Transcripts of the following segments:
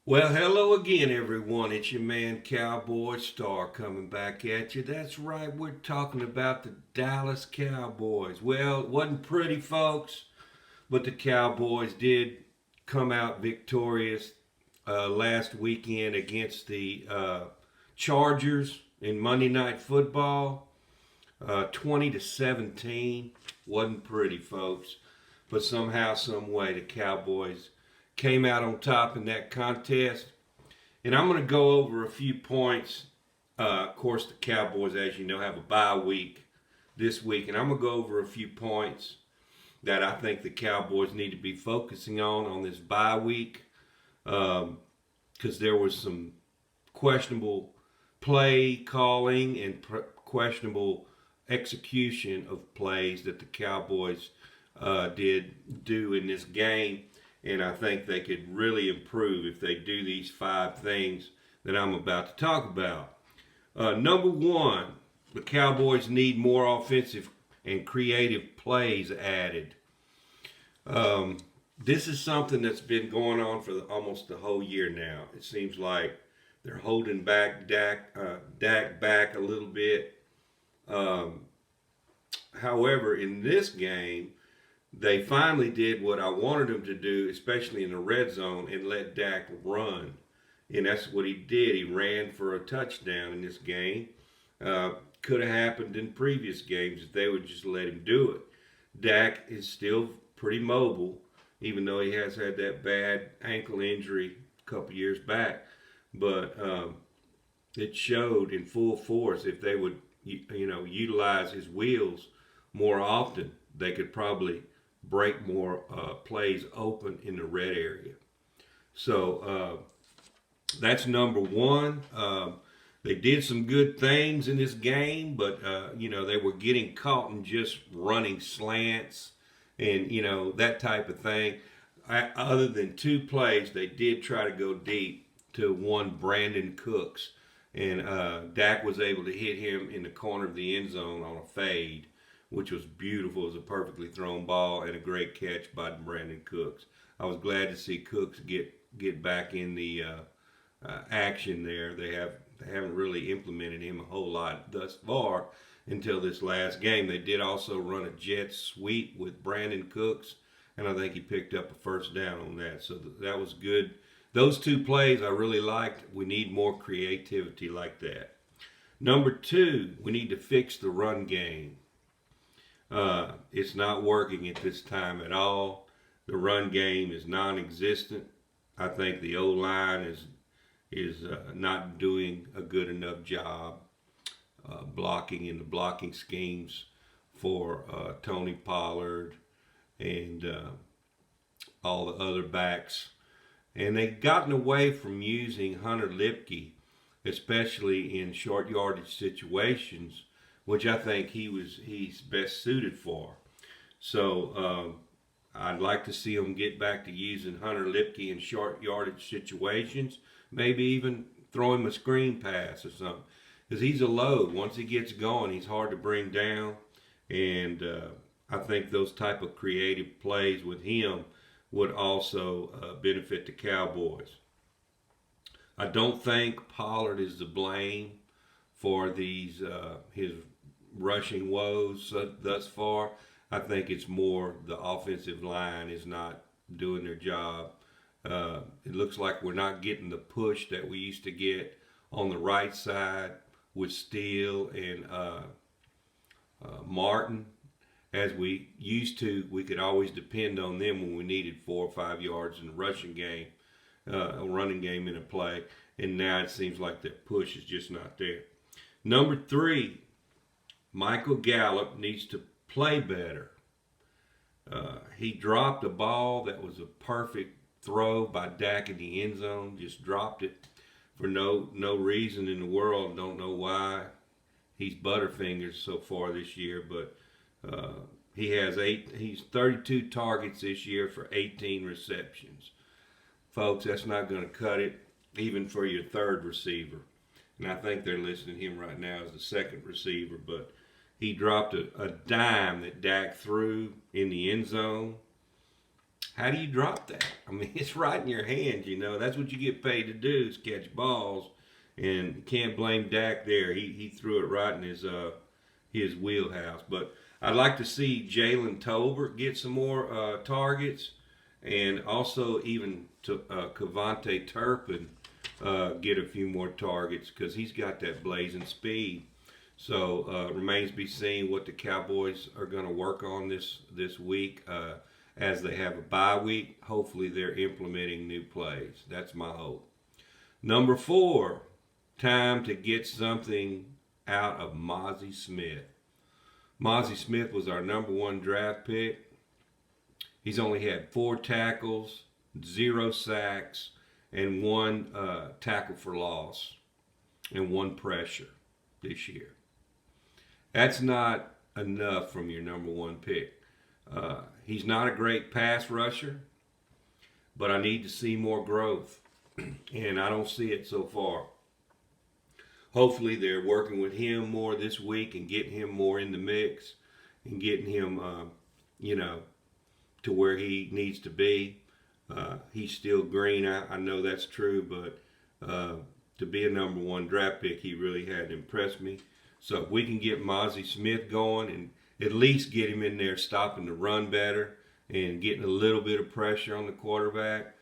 Well, hello again, everyone. It's your man, Cowboy Star, coming back at you. That's right, we're talking about the Dallas Cowboys. Well, it wasn't pretty, folks, but the Cowboys did come out victorious last weekend against the Chargers in Monday Night Football. 20-17. Wasn't pretty, folks, but somehow, some way, the Cowboys came out on top in that contest. And I'm going to go over a few points. Of course, the Cowboys, as you know, have a bye week this week. And I'm going to go over a few points that I think the Cowboys need to be focusing on this bye week. Because there was some questionable play calling and questionable execution of plays that the Cowboys did do in this game. And I think they could really improve if they do these 5 things that I'm about to talk about. Number 1, the Cowboys need more offensive and creative plays added. This is something that's been going on for almost the whole year now. It seems like they're holding back Dak back a little bit. However, in this game, they finally did what I wanted them to do, especially in the red zone, and let Dak run. And that's what he did. He ran for a touchdown in this game. Could have happened in previous games if they would just let him do it. Dak is still pretty mobile, even though he has had that bad ankle injury a couple years back. But it showed in full force. If they would, utilize his wheels more often, they could probably break more plays open in the red area. So that's number 1. They did some good things in this game, but they were getting caught in just running slants and that type of thing. Other than 2 plays, they did try to go deep to one Brandon Cooks, and Dak was able to hit him in the corner of the end zone on a fade, which was beautiful. It was a perfectly thrown ball and a great catch by Brandon Cooks. I was glad to see Cooks get back in the action there. They haven't really implemented him a whole lot thus far until this last game. They did also run a jet sweep with Brandon Cooks, and I think he picked up a first down on that. So that was good. Those 2 plays I really liked. We need more creativity like that. Number 2, we need to fix the run game. It's not working at this time at all. The run game is non-existent. I think the O-line is not doing a good enough job blocking in the blocking schemes for Tony Pollard and all the other backs. And they've gotten away from using Hunter Lipke, especially in short yardage situations, which I think he's best suited for. So I'd like to see him get back to using Hunter Lipke in short yardage situations, maybe even throw him a screen pass or something. Because he's a load. Once he gets going, he's hard to bring down. And I think those type of creative plays with him would also benefit the Cowboys. I don't think Pollard is to blame for these his rushing woes thus far. I think it's more the offensive line is not doing their job. It looks like we're not getting the push that we used to get on the right side with Steele and Martin. As we used to, we could always depend on them when we needed 4 or 5 yards in the rushing game, a running game in a play. And now it seems like that push is just not there. Number 3, Michael Gallup needs to play better. He dropped a ball that was a perfect throw by Dak in the end zone. Just dropped it for no reason in the world. Don't know why. He's Butterfingers so far this year, but he's 32 targets this year for 18 receptions. Folks, that's not going to cut it, even for your third receiver. And I think they're listing him right now as the second receiver, but he dropped a dime that Dak threw in the end zone. How do you drop that? I mean, it's right in your hands, you know. That's what you get paid to do, is catch balls. And you can't blame Dak there. He threw it right in his wheelhouse. But I'd like to see Jalen Tolbert get some more targets, and also even to Cavante Turpin get a few more targets, because he's got that blazing speed. So remains to be seen what the Cowboys are going to work on this week. As they have a bye week, hopefully they're implementing new plays. That's my hope. Number 4, time to get something out of Mozzie Smith. Mozzie Smith was our number 1 draft pick. He's only had 4 tackles, 0 sacks, and 1 tackle for loss, and 1 pressure this year. That's not enough from your number 1 pick. He's not a great pass rusher, but I need to see more growth, and I don't see it so far. Hopefully they're working with him more this week and getting him more in the mix and getting him, to where he needs to be. He's still green. I know that's true, but to be a number 1 draft pick, he really had impressed me. So if we can get Mozzie Smith going and at least get him in there stopping the run better and getting a little bit of pressure on the quarterback,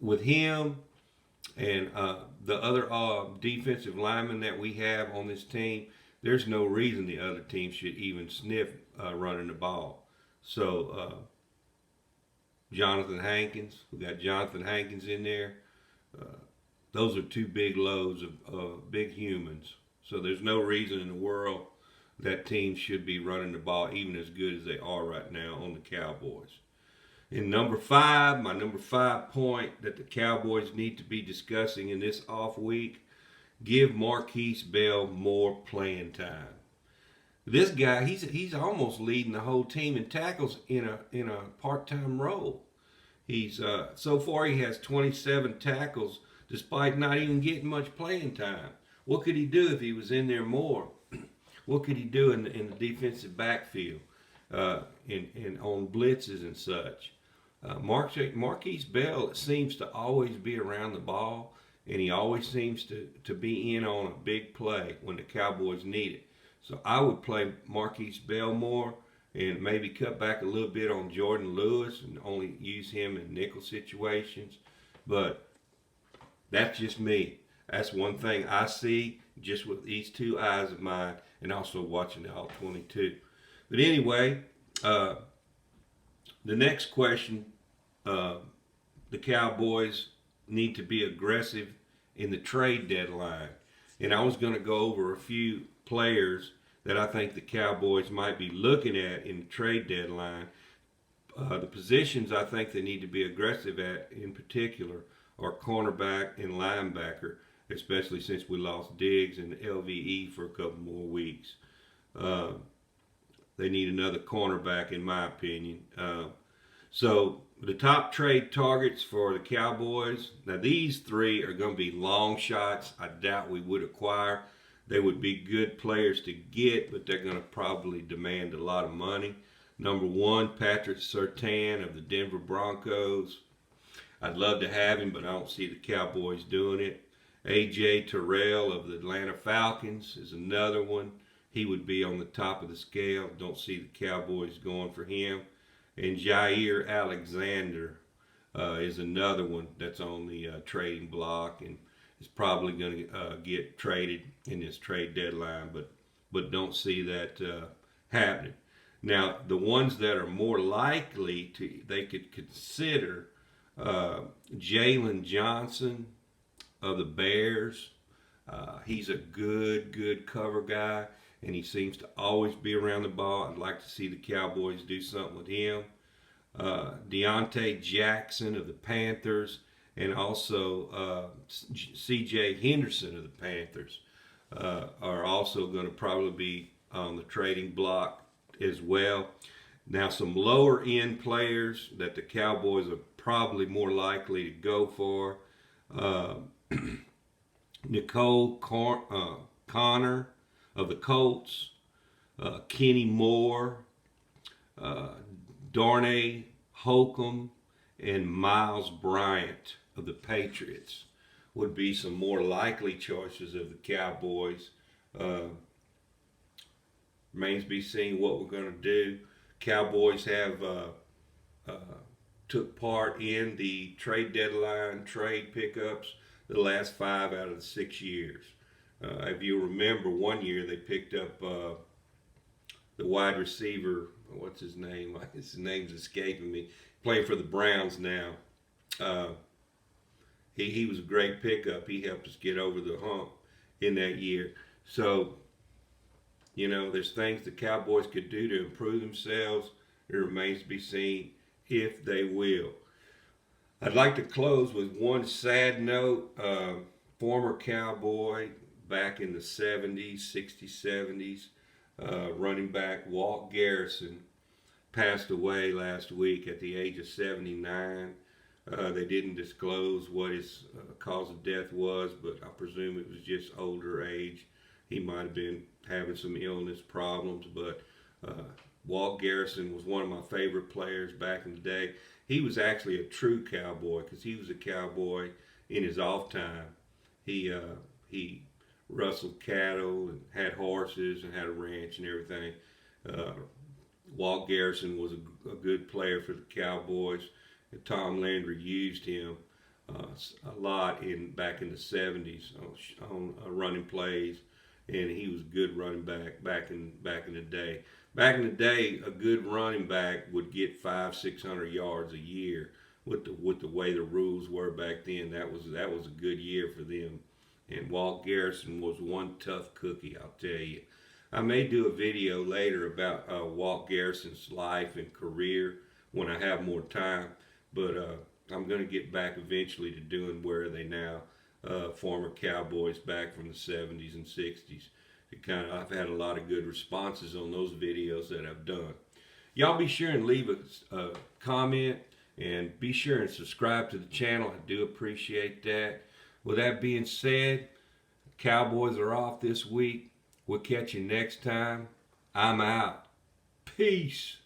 with him and the other defensive linemen that we have on this team, there's no reason the other team should even sniff running the ball. So Jonathan Hankins, we got Jonathan Hankins in there. Those are 2 big loads of big humans. So there's no reason in the world that team should be running the ball even as good as they are right now on the Cowboys. In number 5, my number 5 point that the Cowboys need to be discussing in this off week, give Marquise Bell more playing time. This guy, he's almost leading the whole team in tackles in a part-time role. He's so far he has 27 tackles despite not even getting much playing time. What could he do if he was in there more? What could he do in the defensive backfield, and on blitzes and such? Marquise Bell seems to always be around the ball, and he always seems to be in on a big play when the Cowboys need it. So I would play Marquise Bell more and maybe cut back a little bit on Jordan Lewis and only use him in nickel situations. But that's just me. That's one thing I see just with these 2 eyes of mine, and also watching the All 22. But anyway, the next question, the Cowboys need to be aggressive in the trade deadline. And I was going to go over a few players that I think the Cowboys might be looking at in the trade deadline. The positions I think they need to be aggressive at in particular are cornerback and linebacker, especially since we lost Diggs and LVE for a couple more weeks. They need another cornerback, in my opinion. So the top trade targets for the Cowboys, now these 3 are going to be long shots. I doubt we would acquire. They would be good players to get, but they're going to probably demand a lot of money. Number 1, Patrick Surtain of the Denver Broncos. I'd love to have him, but I don't see the Cowboys doing it. A.J. Terrell of the Atlanta Falcons is another one. He would be on the top of the scale. Don't see the Cowboys going for him. And Jair Alexander is another one that's on the trading block and is probably going to get traded in this trade deadline, but don't see that happening. Now, the ones that are more likely they could consider Jalen Johnson of the Bears. He's a good cover guy, and he seems to always be around the ball. I'd like to see the Cowboys do something with him. Deontay Jackson of the Panthers, and also C.J. Henderson of the Panthers are also going to probably be on the trading block as well. Now, some lower end players that the Cowboys are probably more likely to go for. Nicole Connor of the Colts, Kenny Moore, Darnay Holcomb and Miles Bryant of the Patriots would be some more likely choices of the Cowboys. Remains to be seen what we're going to do. Cowboys have took part in the trade deadline trade pickups the last 5 out of the 6 years. If you remember, one year they picked up the wide receiver. What's his name? His name's escaping me. Playing for the Browns now. He was a great pickup. He helped us get over the hump in that year. So, there's things the Cowboys could do to improve themselves. It remains to be seen if they will. I'd like to close with one sad note. Former Cowboy back in the 70s, 60s, 70s, running back Walt Garrison passed away last week at the age of 79. They didn't disclose what his cause of death was, but I presume it was just older age. He might have been having some illness problems, but Walt Garrison was one of my favorite players back in the day. He was actually a true cowboy because he was a cowboy in his off time. He rustled cattle and had horses and had a ranch and everything. Walt Garrison was a good player for the Cowboys. And Tom Landry used him a lot back in the 70s on running plays, and he was a good running back in the day. Back in the day, a good running back would get 500-600 yards a year with the way the rules were back then. That was a good year for them. And Walt Garrison was one tough cookie, I'll tell you. I may do a video later about Walt Garrison's life and career when I have more time, but I'm going to get back eventually to doing Where Are They Now, former Cowboys back from the 70s and 60s. I've had a lot of good responses on those videos that I've done. Y'all be sure and leave a comment, and be sure and subscribe to the channel. I do appreciate that. With that being said, Cowboys are off this week. We'll catch you next time. I'm out. Peace.